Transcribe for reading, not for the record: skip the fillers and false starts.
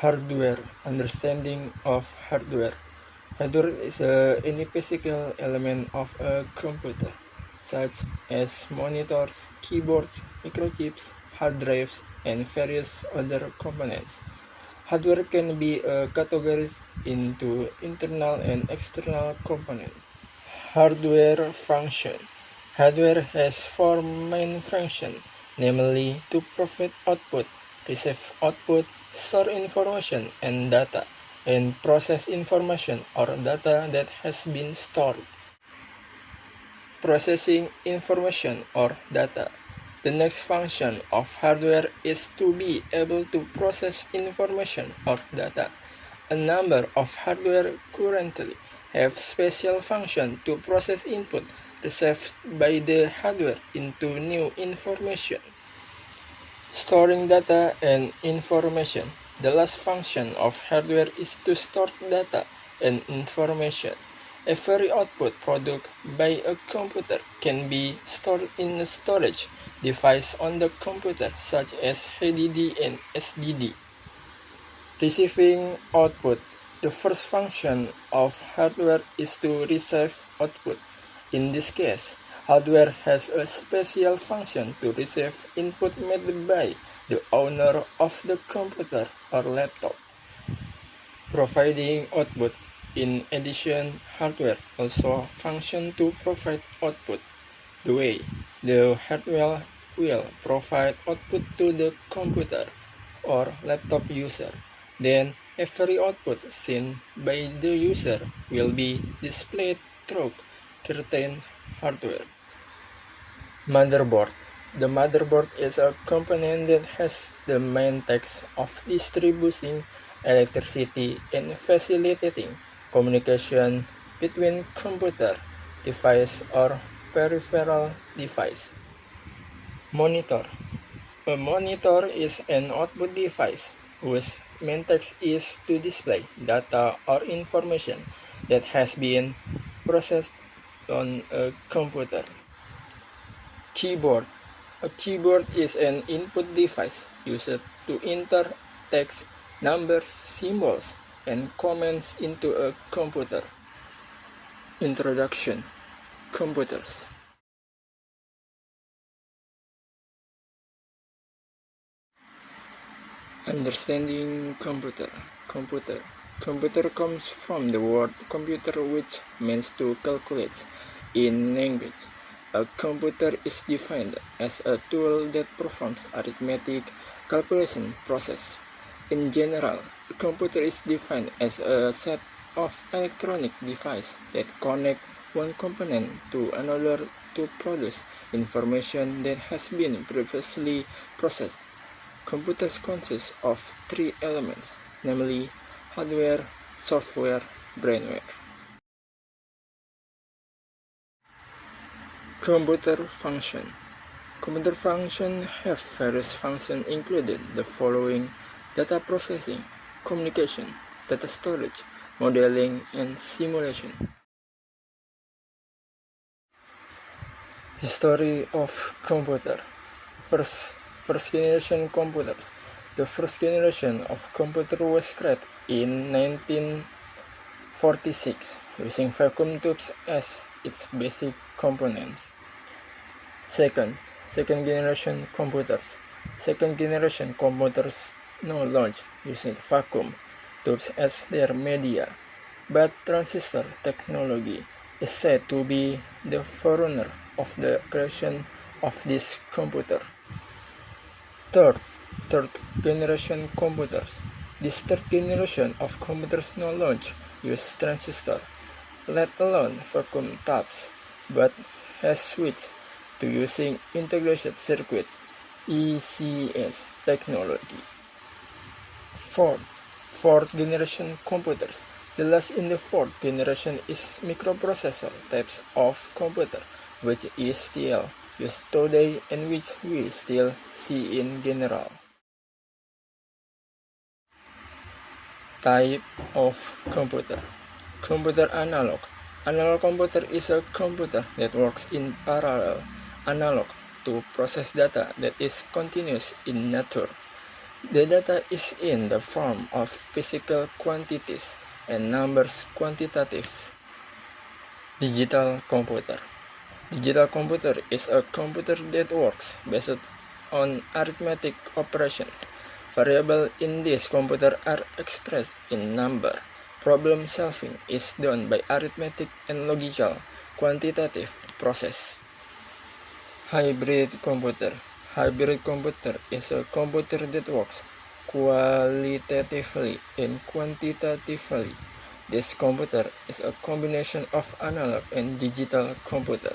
Hardware. Understanding of hardware. Hardware is any physical element of a computer, such as monitors, keyboards, microchips, hard drives, and various other components. Hardware can be categorized into internal and external components. Hardware function. Hardware has four main functions, namely to provide output, receive output, store information and data, and process information or data that has been stored. Processing information or data. The next function of hardware is to be able to process information or data. A number of hardware currently have special function to process input received by the hardware into new information. Storing data and information. The last function of hardware is to store data and information. Every output product by a computer can be stored in a storage device on the computer, such as HDD and SSD. Receiving output. The first function of hardware is to receive output. In this case, hardware has a special function to receive input made by the owner of the computer or laptop. Providing output. In addition, hardware also functions to provide output. The way the hardware will provide output to the computer or laptop user. Then every output seen by the user will be displayed through certain hardware. Motherboard. The motherboard is a component that has the main task of distributing electricity and facilitating communication between computer device or peripheral device. Monitor. A monitor is an output device whose main task is to display data or information that has been processed on a computer. Keyboard. A keyboard is an input device used to enter text, numbers, symbols, and commands into a computer. Introduction. Computers. Understanding computer. Computer comes from the word computer, which means to calculate in language. A computer is defined as a tool that performs arithmetic calculation process. In general, a computer is defined as a set of electronic devices that connect one component to another to produce information that has been previously processed. Computers consist of three elements, namely hardware, software, brainware. Computer function. Computer functions have various functions including the following: data processing, communication, data storage, modeling, and simulation. History of computer. First generation computers. The first generation of computer was created in 1946 using vacuum tubes as its basic components. Second generation computers. Second generation computers now launch using vacuum tubes as their media, but transistor technology is said to be the forerunner of the creation of this computer. Third generation computers. This third generation of computers now launch use transistor, let alone vacuum tubes, but has switched to using integrated circuits (ECS) technology. Fourth generation computers. The last in the fourth generation is microprocessor types of computer, which is still used today and which we still see in general. Type of computer. Computer analog. Analog computer is a computer that works in parallel analog to process data that is continuous in nature. The data is in the form of physical quantities and numbers quantitative. Digital computer. Digital computer is a computer that works based on arithmetic operations. Variables in this computer are expressed in number. Problem solving is done by arithmetic and logical quantitative process. Hybrid computer. Hybrid computer is a computer that works qualitatively and quantitatively. This computer is a combination of analog and digital computer.